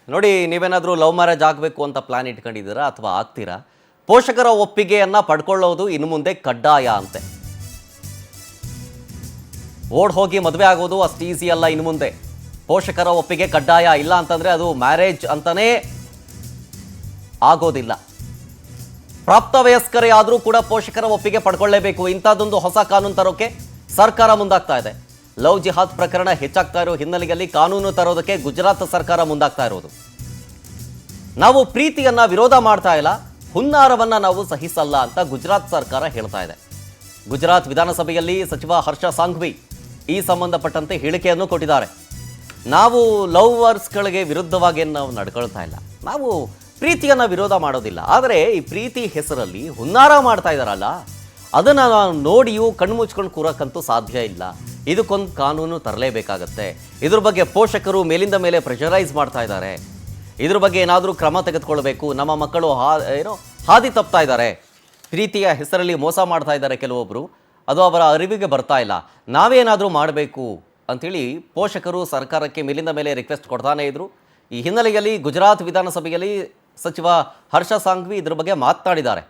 ನೋಡಿ, ನೀವೇನಾದರೂ love marriage ಆಗಬೇಕು ಅಂತ ಪ್ಲಾನ್ ಇಟ್ಕೊಂಡಿದ್ದೀರಾ ಅಥವಾ ಆಗ್ತೀರಾ? ಪೋಷಕರ ಒಪ್ಪಿಗೆಯನ್ನ ಪಡ್ಕೊಳ್ಳೋದು ಇನ್ನು ಮುಂದೆ ಕಡ್ಡಾಯ ಅಂತೆ. ಓಡ್ ಹೋಗಿ ಮದುವೆ ಆಗೋದು ಅಷ್ಟು ಈಸಿ ಅಲ್ಲ. ಇನ್ನು ಮುಂದೆ ಪೋಷಕರ ಒಪ್ಪಿಗೆ ಕಡ್ಡಾಯ. ಇಲ್ಲ ಅಂತಂದ್ರೆ ಅದು ಮ್ಯಾರೇಜ್ ಅಂತಾನೇ ಆಗೋದಿಲ್ಲ. ಪ್ರಾಪ್ತ ವಯಸ್ಕರೇ ಆದರೂ ಕೂಡ ಪೋಷಕರ ಒಪ್ಪಿಗೆ ಪಡ್ಕೊಳ್ಳೇಬೇಕು. ಇಂಥದ್ದೊಂದು ಹೊಸ ಕಾನೂನು ತರೋಕೆ ಸರ್ಕಾರ ಮುಂದಾಗ್ತಾ ಇದೆ. ಲವ್ ಜಿಹಾದ್ ಪ್ರಕರಣ ಹೆಚ್ಚಾಗ್ತಾ ಇರೋ ಹಿನ್ನೆಲೆಯಲ್ಲಿ ಕಾನೂನು ತರೋದಕ್ಕೆ ಗುಜರಾತ್ ಸರ್ಕಾರ ಮುಂದಾಗ್ತಾ ಇರೋದು. ನಾವು ಪ್ರೀತಿಯನ್ನ ವಿರೋಧ ಮಾಡ್ತಾ ಇಲ್ಲ, ಹುನ್ನಾರವನ್ನ ನಾವು ಸಹಿಸಲ್ಲ ಅಂತ ಗುಜರಾತ್ ಸರ್ಕಾರ ಹೇಳ್ತಾ ಇದೆ. ಗುಜರಾತ್ ವಿಧಾನಸಭೆಯಲ್ಲಿ ಸಚಿವ ಹರ್ಷ ಸಾಂಘ್ವಿ ಈ ಸಂಬಂಧಪಟ್ಟಂತೆ ಹೇಳಿಕೆಯನ್ನು ಕೊಟ್ಟಿದ್ದಾರೆ. ನಾವು ಲವ್ವರ್ಸ್ಗಳಿಗೆ ವಿರುದ್ಧವಾಗಿ ನಾವು ನಡ್ಕೊಳ್ತಾ ಇಲ್ಲ, ನಾವು ಪ್ರೀತಿಯನ್ನ ವಿರೋಧ ಮಾಡೋದಿಲ್ಲ. ಆದರೆ ಈ ಪ್ರೀತಿ ಹೆಸರಲ್ಲಿ ಹುನ್ನಾರ ಮಾಡ್ತಾ ಇದ್ದಾರಲ್ಲ, ಅದನ್ನು ನಾವು ನೋಡಿಯೂ ಕಣ್ಣು ಮುಚ್ಕೊಂಡು ಕೂರಕ್ಕಂತೂ ಸಾಧ್ಯ ಇಲ್ಲ. ಇದಕ್ಕೊಂದು ಕಾನೂನು ತರಲೇಬೇಕಾಗತ್ತೆ. ಇದ್ರ ಬಗ್ಗೆ ಪೋಷಕರು ಮೇಲಿಂದ ಮೇಲೆ ಪ್ರೆಷರೈಸ್ ಮಾಡ್ತಾ ಇದ್ದಾರೆ. ಇದ್ರ ಬಗ್ಗೆ ಏನಾದರೂ ಕ್ರಮ ತೆಗೆದುಕೊಳ್ಬೇಕು. ನಮ್ಮ ಮಕ್ಕಳು ಹಾದಿ ತಪ್ತಾ ಇದ್ದಾರೆ, ಪ್ರೀತಿಯ ಹೆಸರಲ್ಲಿ ಮೋಸ ಮಾಡ್ತಾ ಇದ್ದಾರೆ ಕೆಲವೊಬ್ಬರು, ಅದು ಅವರ ಅರಿವಿಗೆ ಬರ್ತಾ ಇಲ್ಲ. ನಾವೇನಾದರೂ ಮಾಡಬೇಕು ಅಂಥೇಳಿ ಪೋಷಕರು ಸರ್ಕಾರಕ್ಕೆ ಮೇಲಿಂದ ಮೇಲೆ ರಿಕ್ವೆಸ್ಟ್ ಕೊಡ್ತಾನೆ ಇದ್ರು. ಈ ಹಿನ್ನೆಲೆಯಲ್ಲಿ ಗುಜರಾತ್ ವಿಧಾನಸಭೆಯಲ್ಲಿ ಸಚಿವ ಹರ್ಷ ಸಾಂಘ್ವಿ ಇದ್ರ ಬಗ್ಗೆ ಮಾತನಾಡಿದ್ದಾರೆ.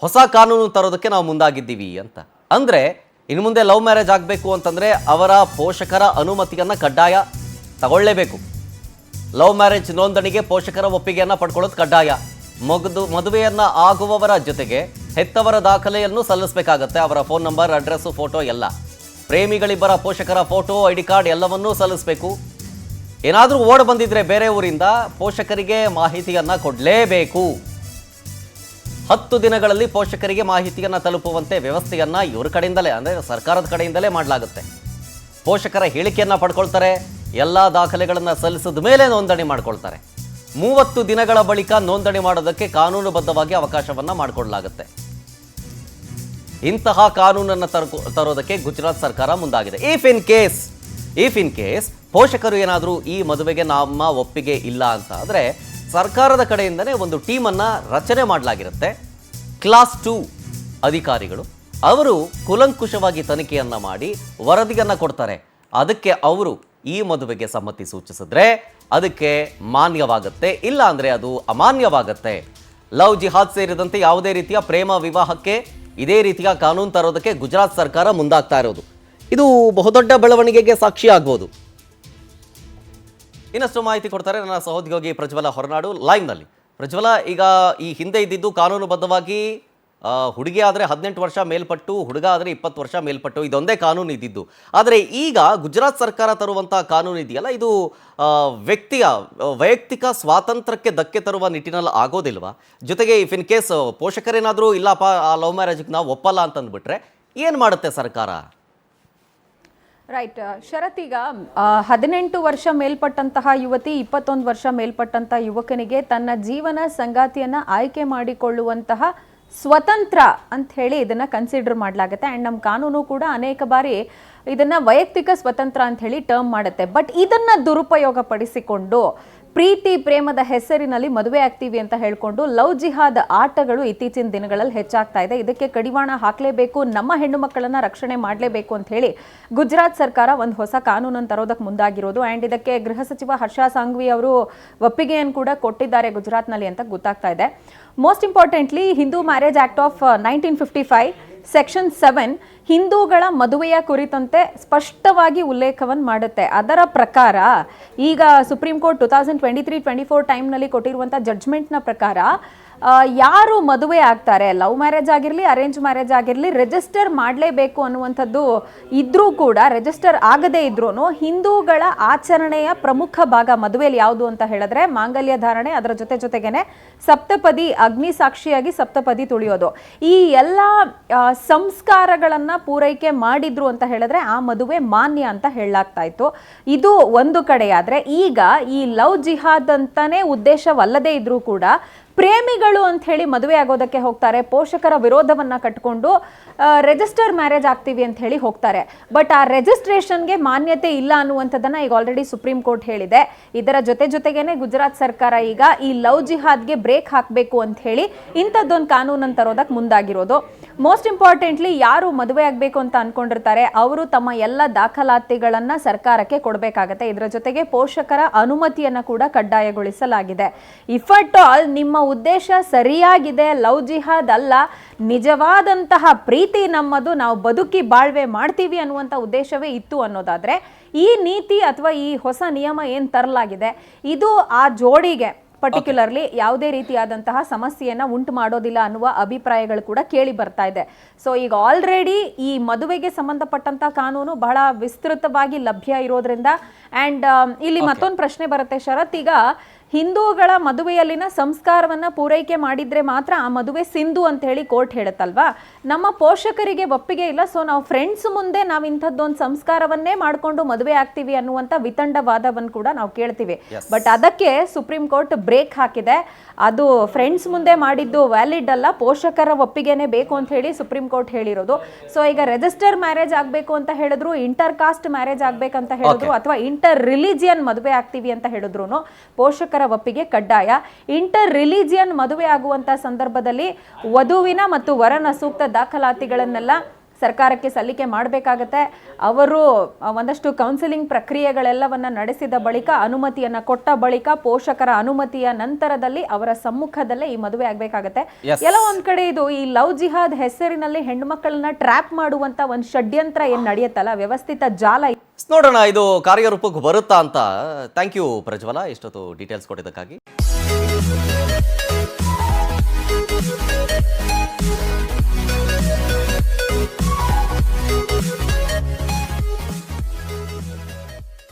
ಹೊಸ ಕಾನೂನು ತರೋದಕ್ಕೆ ನಾವು ಮುಂದಾಗಿದ್ದೀವಿ ಅಂತ. ಅಂದರೆ ಇನ್ನು ಮುಂದೆ ಲವ್ ಮ್ಯಾರೇಜ್ ಆಗಬೇಕು ಅಂತಂದರೆ ಅವರ ಪೋಷಕರ ಅನುಮತಿಯನ್ನು ಕಡ್ಡಾಯ ತಗೊಳ್ಳೇಬೇಕು. ಲವ್ ಮ್ಯಾರೇಜ್ ನೋಂದಣಿಗೆ ಪೋಷಕರ ಒಪ್ಪಿಗೆಯನ್ನು ಪಡ್ಕೊಳ್ಳೋದು ಕಡ್ಡಾಯ. ಮದುವೆಯನ್ನು ಆಗುವವರ ಜೊತೆಗೆ ಹೆತ್ತವರ ದಾಖಲೆಯನ್ನು ಸಲ್ಲಿಸಬೇಕಾಗತ್ತೆ. ಅವರ ಫೋನ್ ನಂಬರ್, ಅಡ್ರೆಸ್ಸು, ಫೋಟೋ ಎಲ್ಲ. ಪ್ರೇಮಿಗಳಿಬ್ಬರ ಪೋಷಕರ ಫೋಟೋ, ಐಡಿ ಕಾರ್ಡ್ ಎಲ್ಲವನ್ನೂ ಸಲ್ಲಿಸಬೇಕು. ಏನಾದರೂ ಓಡ್ ಬಂದಿದ್ರೆ ಬೇರೆ ಊರಿಂದ ಪೋಷಕರಿಗೆ ಮಾಹಿತಿಯನ್ನು ಕೊಡಲೇಬೇಕು. 10 ದಿನಗಳಲ್ಲಿ ಪೋಷಕರಿಗೆ ಮಾಹಿತಿಯನ್ನು ತಲುಪುವಂತೆ ವ್ಯವಸ್ಥೆಯನ್ನು ಇವ್ರ ಕಡೆಯಿಂದಲೇ, ಅಂದರೆ ಸರ್ಕಾರದ ಕಡೆಯಿಂದಲೇ ಮಾಡಲಾಗುತ್ತೆ. ಪೋಷಕರ ಹೇಳಿಕೆಯನ್ನು ಪಡ್ಕೊಳ್ತಾರೆ, ಎಲ್ಲ ದಾಖಲೆಗಳನ್ನು ಸಲ್ಲಿಸಿದ ಮೇಲೆ ನೋಂದಣಿ ಮಾಡ್ಕೊಳ್ತಾರೆ. 30 ದಿನಗಳ ಬಳಿಕ ನೋಂದಣಿ ಮಾಡೋದಕ್ಕೆ ಕಾನೂನುಬದ್ಧವಾಗಿ ಅವಕಾಶವನ್ನು ಮಾಡಿಕೊಡಲಾಗುತ್ತೆ. ಇಂತಹ ಕಾನೂನನ್ನು ತರೋದಕ್ಕೆ ಗುಜರಾತ್ ಸರ್ಕಾರ ಮುಂದಾಗಿದೆ. ಇಫ್ ಇನ್ ಕೇಸ್ ಪೋಷಕರು ಏನಾದರೂ ಈ ಮದುವೆಗೆ ನಮ್ಮ ಒಪ್ಪಿಗೆ ಇಲ್ಲ ಅಂತ ಆದರೆ ಸರ್ಕಾರದ ಕಡೆಯಿಂದನೇ ಒಂದು ಟೀಮನ್ನು ರಚನೆ ಮಾಡಲಾಗಿರುತ್ತೆ. ಕ್ಲಾಸ್ 2 ಅಧಿಕಾರಿಗಳು ಅವರು ಕುಲಂಕುಷವಾಗಿ ತನಿಖೆಯನ್ನು ಮಾಡಿ ವರದಿಯನ್ನು ಕೊಡ್ತಾರೆ. ಅದಕ್ಕೆ ಅವರು ಈ ಮದುವೆಗೆ ಸಮ್ಮತಿ ಸೂಚಿಸಿದ್ರೆ ಅದಕ್ಕೆ ಮಾನ್ಯವಾಗುತ್ತೆ, ಇಲ್ಲ ಅಂದರೆ ಅದು ಅಮಾನ್ಯವಾಗುತ್ತೆ. ಲವ್ ಜಿಹಾದ್ ಸೇರಿದಂತೆ ಯಾವುದೇ ರೀತಿಯ ಪ್ರೇಮ ವಿವಾಹಕ್ಕೆ ಇದೇ ರೀತಿಯ ಕಾನೂನು ತರೋದಕ್ಕೆ ಗುಜರಾತ್ ಸರ್ಕಾರ ಮುಂದಾಗ್ತಾ ಇರೋದು. ಇದು ಬಹುದೊಡ್ಡ ಬೆಳವಣಿಗೆಗೆ ಸಾಕ್ಷಿ ಆಗ್ಬೋದು. ಇನ್ನಷ್ಟು ಮಾಹಿತಿ ಕೊಡ್ತಾರೆ ನನ್ನ ಸಹೋದ್ಯೋಗಿ ಪ್ರಜ್ವಲ ಹೊರನಾಡು ಲೈವ್ನಲ್ಲಿ. ಪ್ರಜ್ವಲ, ಈಗ ಈ ಹಿಂದೆ ಇದ್ದಿದ್ದು ಕಾನೂನುಬದ್ಧವಾಗಿ ಹುಡುಗಿ ಆದರೆ 18 ವರ್ಷ ಮೇಲ್ಪಟ್ಟು, ಹುಡುಗ ಆದರೆ 20 ವರ್ಷ ಮೇಲ್ಪಟ್ಟು, ಇದೊಂದೇ ಕಾನೂನು ಇದ್ದಿದ್ದು. ಆದರೆ ಈಗ ಗುಜರಾತ್ ಸರ್ಕಾರ ತರುವಂಥ ಕಾನೂನು ಇದೆಯಲ್ಲ, ಇದು ವ್ಯಕ್ತಿಯ ವೈಯಕ್ತಿಕ ಸ್ವಾತಂತ್ರ್ಯಕ್ಕೆ ಧಕ್ಕೆ ತರುವ ನಿಟ್ಟಿನಲ್ಲಿ ಆಗೋದಿಲ್ವಾ? ಜೊತೆಗೆ ಇಫ್ ಇನ್ ಕೇಸ್ ಪೋಷಕರೇನಾದರೂ ಇಲ್ಲಪ್ಪ ಆ ಲವ್ ಮ್ಯಾರೇಜ್ಗೆ ನಾವು ಒಪ್ಪಲ್ಲ ಅಂತಂದ್ಬಿಟ್ರೆ ಏನು ಮಾಡುತ್ತೆ ಸರ್ಕಾರ? ರೈಟ್ ಶರತ್, ಈಗ 18 ವರ್ಷ ಮೇಲ್ಪಟ್ಟಂತಹ ಯುವತಿ 21 ವರ್ಷ ಮೇಲ್ಪಟ್ಟಂಥ ಯುವಕನಿಗೆ ತನ್ನ ಜೀವನ ಸಂಗಾತಿಯನ್ನು ಆಯ್ಕೆ ಮಾಡಿಕೊಳ್ಳುವಂತಹ ಸ್ವತಂತ್ರ ಅಂತ ಹೇಳಿ ಇದನ್ನು ಕನ್ಸಿಡರ್ ಮಾಡಲಾಗುತ್ತೆ. ಆ್ಯಂಡ್ ನಮ್ಮ ಕಾನೂನು ಕೂಡ ಅನೇಕ ಬಾರಿ ಇದನ್ನು ವೈಯಕ್ತಿಕ ಸ್ವತಂತ್ರ ಅಂತ ಹೇಳಿ ಟರ್ಮ್ ಮಾಡುತ್ತೆ. ಬಟ್ ಇದನ್ನು ದುರುಪಯೋಗ ಪಡಿಸಿಕೊಂಡು ಪ್ರೀತಿ ಪ್ರೇಮದ ಹೆಸರಿನಲ್ಲಿ ಮದುವೆ ಆಗ್ತೀವಿ ಅಂತ ಹೇಳ್ಕೊಂಡು ಲವ್ ಜಿಹಾದ್ ಆಟಗಳು ಇತ್ತೀಚಿನ ದಿನಗಳಲ್ಲಿ ಹೆಚ್ಚಾಗ್ತಾ ಇದೆ. ಇದಕ್ಕೆ ಕಡಿವಾಣ ಹಾಕಲೇಬೇಕು, ನಮ್ಮ ಹೆಣ್ಣು ಮಕ್ಕಳನ್ನು ರಕ್ಷಣೆ ಮಾಡಲೇಬೇಕು ಅಂತ ಹೇಳಿ ಗುಜರಾತ್ ಸರ್ಕಾರ ಒಂದು ಹೊಸ ಕಾನೂನನ್ನು ತರೋದಕ್ಕೆ ಮುಂದಾಗಿರೋದು. ಆ್ಯಂಡ್ ಇದಕ್ಕೆ ಗೃಹ ಸಚಿವ ಹರ್ಷ ಸಾಂಘ್ವಿ ಅವರು ಒಪ್ಪಿಗೆಯನ್ನು ಕೂಡ ಕೊಟ್ಟಿದ್ದಾರೆ ಗುಜರಾತ್ನಲ್ಲಿ ಅಂತ ಗೊತ್ತಾಗ್ತಾ ಇದೆ. Most importantly Hindu marriage act of 1955 section 7 ಹಿಂದೂಗಳ ಮದುವೆಯ ಕುರಿತಂತೆ ಸ್ಪಷ್ಟವಾಗಿ ಉಲ್ಲೇಖವನ್ನು ಮಾಡುತ್ತೆ. ಅದರ ಪ್ರಕಾರ ಈಗ ಸುಪ್ರೀಂ ಕೋರ್ಟ್ 2023-24 ಟೈಮ್ನಲ್ಲಿ ಕೊಟ್ಟಿರುವಂಥ ಜಡ್ಜ್ಮೆಂಟ್ನ ಪ್ರಕಾರ ಯಾರು ಮದುವೆ ಆಗ್ತಾರೆ, ಲವ್ ಮ್ಯಾರೇಜ್ ಆಗಿರಲಿ ಅರೇಂಜ್ ಮ್ಯಾರೇಜ್ ಆಗಿರಲಿ, ರೆಜಿಸ್ಟರ್ ಮಾಡಲೇಬೇಕು ಅನ್ನುವಂಥದ್ದು ಇದ್ರೂ ಕೂಡ, ರೆಜಿಸ್ಟರ್ ಆಗದೇ ಇದ್ರೂ ಹಿಂದೂಗಳ ಆಚರಣೆಯ ಪ್ರಮುಖ ಭಾಗ ಮದುವೆಯಲ್ಲಿ ಯಾವುದು ಅಂತ ಹೇಳಿದ್ರೆ ಮಾಂಗಲ್ಯ ಧಾರಣೆ, ಅದರ ಜೊತೆಗೇನೆ ಸಪ್ತಪದಿ, ಅಗ್ನಿ ಸಾಕ್ಷಿಯಾಗಿ ಸಪ್ತಪದಿ ತುಳಿಯೋದು. ಈ ಎಲ್ಲ ಸಂಸ್ಕಾರಗಳನ್ನು ಪೂರೈಕೆ ಮಾಡಿದ್ರು ಅಂತ ಹೇಳಿದ್ರೆ ಆ ಮದುವೆ ಮಾನ್ಯ ಅಂತ ಹೇಳಲಾಗ್ತಾ ಇತ್ತು. ಇದು ಒಂದು ಕಡೆಯಾದರೆ, ಈಗ ಈ ಲವ್ ಜಿಹಾದ್ ಅಂತಾನೆ ಉದ್ದೇಶವಲ್ಲದೇ ಇದ್ರೂ ಕೂಡ ಪ್ರೇಮಿಗಳು ಅಂತ ಹೇಳಿ ಮದುವೆ ಆಗೋದಕ್ಕೆ ಹೋಗ್ತಾರೆ, ಪೋಷಕರ ವಿರೋಧವನ್ನ ಕಟ್ಕೊಂಡು ರಿಜಿಸ್ಟರ್ ಮ್ಯಾರೇಜ್ ಆಗ್ತೀವಿ ಅಂತ ಹೇಳಿ ಹೋಗ್ತಾರೆ. ಬಟ್ ಆ ರಿಜಿಸ್ಟ್ರೇಷನ್ಗೆ ಮಾನ್ಯತೆ ಇಲ್ಲ ಅನ್ನುವಂಥದ್ದನ್ನ ಈಗ ಆಲ್ರೆಡಿ ಸುಪ್ರೀಂ ಕೋರ್ಟ್ ಹೇಳಿದೆ. ಇದರ ಜೊತೆಗೇನೆ ಗುಜರಾತ್ ಸರ್ಕಾರ ಈಗ ಈ ಲವ್ ಜಿಹಾದ್ಗೆ ಬ್ರೇಕ್ ಹಾಕಬೇಕು ಅಂತ ಹೇಳಿ ಇಂಥದ್ದೊಂದು ಕಾನೂನನ್ನು ತರೋದಕ್ಕೆ ಮುಂದಾಗಿರೋದು. ಮೋಸ್ಟ್ ಇಂಪಾರ್ಟೆಂಟ್ಲಿ ಯಾರು ಮದುವೆ ಆಗಬೇಕು ಅಂತ ಅನ್ಕೊಂಡಿರ್ತಾರೆ ಅವರು ತಮ್ಮ ಎಲ್ಲ ದಾಖಲಾತಿಗಳನ್ನ ಸರ್ಕಾರಕ್ಕೆ ಕೊಡಬೇಕಾಗತ್ತೆ. ಇದರ ಜೊತೆಗೆ ಪೋಷಕರ ಅನುಮತಿಯನ್ನ ಕೂಡ ಕಡ್ಡಾಯಗೊಳಿಸಲಾಗಿದೆ. ಇಫ್ ಅಟ್ ಆಲ್ ನಿಮ್ಮ ಉದ್ದೇಶ ಸರಿಯಾಗಿದೆ, ಲವ್ ಜಿಹಾದ್ ಅಲ್ಲ, ನಿಜವಾದಂತಹ ಪ್ರೀತಿ ನಮ್ಮದು, ನಾವು ಬದುಕಿ ಬಾಳ್ವೆ ಮಾಡ್ತೀವಿ ಅನ್ನುವಂಥ ಉದ್ದೇಶವೇ ಇತ್ತು ಅನ್ನೋದಾದ್ರೆ ಈ ನೀತಿ ಅಥವಾ ಈ ಹೊಸ ನಿಯಮ ಏನು ತರಲಾಗಿದೆ ಇದು ಆ ಜೋಡಿಗೆ ಪರ್ಟಿಕ್ಯುಲರ್ಲಿ ಯಾವುದೇ ರೀತಿಯಾದಂತಹ ಸಮಸ್ಯೆಯನ್ನ ಉಂಟು ಮಾಡೋದಿಲ್ಲ ಅನ್ನುವ ಅಭಿಪ್ರಾಯಗಳು ಕೂಡ ಕೇಳಿ ಬರ್ತಾ ಇದೆ. ಸೊ ಈಗ ಆಲ್ರೆಡಿ ಈ ಮದುವೆಗೆ ಸಂಬಂಧಪಟ್ಟಂತ ಕಾನೂನು ಬಹಳ ವಿಸ್ತೃತವಾಗಿ ಲಭ್ಯ ಇರೋದ್ರಿಂದ ಅಂಡ್ ಇಲ್ಲಿ ಮತ್ತೊಂದು ಪ್ರಶ್ನೆ ಬರುತ್ತೆ ಶರತ್, ಈಗ ಹಿಂದೂಗಳ ಮದುವೆಯಲ್ಲಿನ ಸಂಸ್ಕಾರವನ್ನ ಪೂರೈಕೆ ಮಾಡಿದ್ರೆ ಮಾತ್ರ ಆ ಮದುವೆ ಸಿಂಧು ಅಂತ ಹೇಳಿ ಕೋರ್ಟ್ ಹೇಳುತ್ತಲ್ವಾ. ನಮ್ಮ ಪೋಷಕರಿಗೆ ಒಪ್ಪಿಗೆ ಇಲ್ಲ, ಸೊ ನಾವು ಫ್ರೆಂಡ್ಸ್ ಮುಂದೆ ನಾವು ಇಂಥದ್ದೊಂದು ಸಂಸ್ಕಾರವನ್ನೇ ಮಾಡ್ಕೊಂಡು ಮದುವೆ ಆಗ್ತೀವಿ ಅನ್ನುವಂಥ ವಿತಂಡವಾದವನ್ನು ಕೂಡ ನಾವು ಕೇಳ್ತೀವಿ. ಬಟ್ ಅದಕ್ಕೆ ಸುಪ್ರೀಂ ಕೋರ್ಟ್ ಬ್ರೇಕ್ ಹಾಕಿದೆ. ಅದು ಫ್ರೆಂಡ್ಸ್ ಮುಂದೆ ಮಾಡಿದ್ದು ವ್ಯಾಲಿಡ್ ಅಲ್ಲ, ಪೋಷಕರ ಒಪ್ಪಿಗೆನೆ ಬೇಕು ಅಂತ ಹೇಳಿ ಸುಪ್ರೀಂ ಕೋರ್ಟ್ ಹೇಳಿರೋದು. ಸೊ ಈಗ ರಿಜಿಸ್ಟರ್ ಮ್ಯಾರೇಜ್ ಆಗಬೇಕು ಅಂತ ಹೇಳಿದ್ರು, ಇಂಟರ್ ಕಾಸ್ಟ್ ಮ್ಯಾರೇಜ್ ಆಗ್ಬೇಕಂತ ಹೇಳಿದ್ರು, ಅಥವಾ ಇಂಟರ್ ರಿಲಿಜಿಯನ್ ಮದುವೆ ಆಗ್ತೀವಿ ಅಂತ ಹೇಳಿದ್ರು ಪೋಷಕರ ಒಪ್ಪಿಗೆ ಕಡ್ಡಾಯ. ಇಂಟರ್ ರಿಲಿಜಿಯನ್ ಮದುವೆ ಆಗುವಂತ ಸಂದರ್ಭದಲ್ಲಿ ವಧುವಿನ ಮತ್ತು ವರನ ಸೂಕ್ತ ದಾಖಲಾತಿಗಳನ್ನೆಲ್ಲ ಸರ್ಕಾರಕ್ಕೆ ಸಲ್ಲಿಕೆ ಮಾಡಬೇಕಾಗತ್ತೆ. ಅವರು ಒಂದಷ್ಟು ಕೌನ್ಸಿಲಿಂಗ್ ಪ್ರಕ್ರಿಯೆಗಳೆಲ್ಲವನ್ನ ನಡೆಸಿದ ಬಳಿಕ, ಅನುಮತಿಯನ್ನ ಕೊಟ್ಟ ಬಳಿಕ, ಪೋಷಕರ ಅನುಮತಿಯ ನಂತರದಲ್ಲಿ ಅವರ ಸಮ್ಮುಖದಲ್ಲೇ ಈ ಮದುವೆ ಆಗ್ಬೇಕಾಗತ್ತೆ. ಎಲ್ಲ ಒಂದ್ ಕಡೆ ಇದು ಈ ಲವ್ ಜಿಹಾದ್ ಹೆಸರಿನಲ್ಲಿ ಹೆಣ್ಮಕ್ಳನ್ನ ಟ್ರ್ಯಾಪ್ ಮಾಡುವಂತ ಒಂದು ಷಡ್ಯಂತ್ರ ಏನ್ ನಡೆಯುತ್ತಲ್ಲ, ವ್ಯವಸ್ಥಿತ ಜಾಲ. ನೋಡೋಣ ಇದು ಕಾರ್ಯರೂಪಕ್ಕೆ ಬರುತ್ತಾ ಅಂತ. ಥ್ಯಾಂಕ್ ಯು ಪ್ರಜ್ವಲ, ಇಷ್ಟೊತ್ತು ಡೀಟೇಲ್ಸ್ ಕೊಟ್ಟಿದ್ದಕ್ಕಾಗಿ.